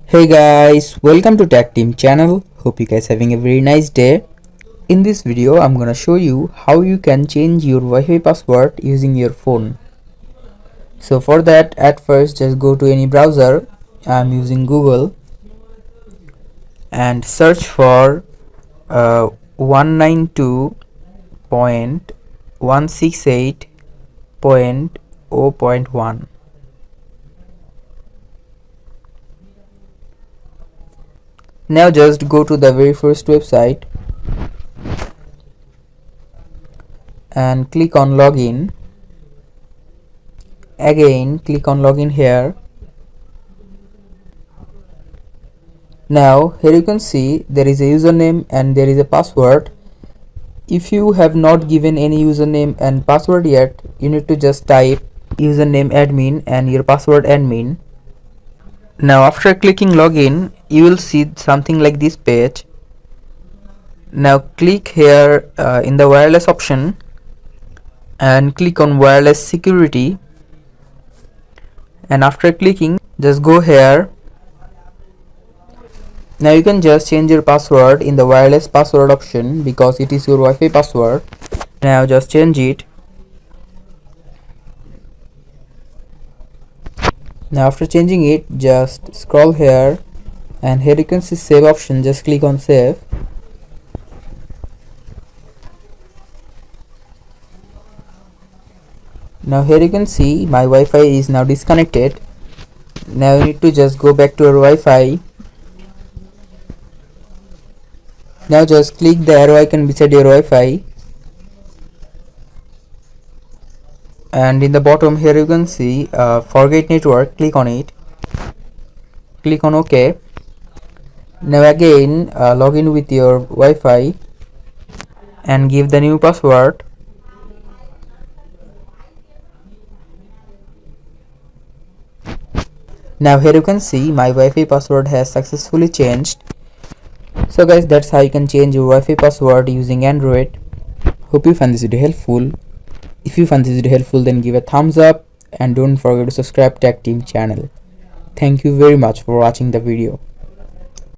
Hey guys, welcome to Tech Team channel. Hope you guys having a very nice day. In this video, I'm gonna show you how you can change your Wi-Fi password using your phone. So for that, at first just go to any browser. I'm using Google and search for 192.168.0.1. Now just go to the very first website and click on login. Again click on login here. Now here you can see there is a username and there is a password. If you have not given any username and password yet, you need to just type username admin and your password admin. Now after clicking login, you will see something like this page. Now click here in the wireless option and click on wireless security, and after clicking just go here. Now you can just change your password in the wireless password option because it is your Wi-Fi password. Now just change it. Now after changing it, just scroll here and here you can see save option. Just click on save. Now here you can see my Wi-Fi is now disconnected. Now you need to just go back to your Wi-Fi. Now just click the arrow icon beside your Wi-Fi, and in the bottom here you can see forget network. Click on it. Click on OK. Now again log in with your Wi-Fi and give the new password. Now here you can see my Wi-Fi password has successfully changed. So guys, that's how you can change your Wi-Fi password using Android. Hope you found this video helpful. If you found this video helpful, then give a thumbs up and don't forget to subscribe Tech Team channel. Thank you very much for watching the video.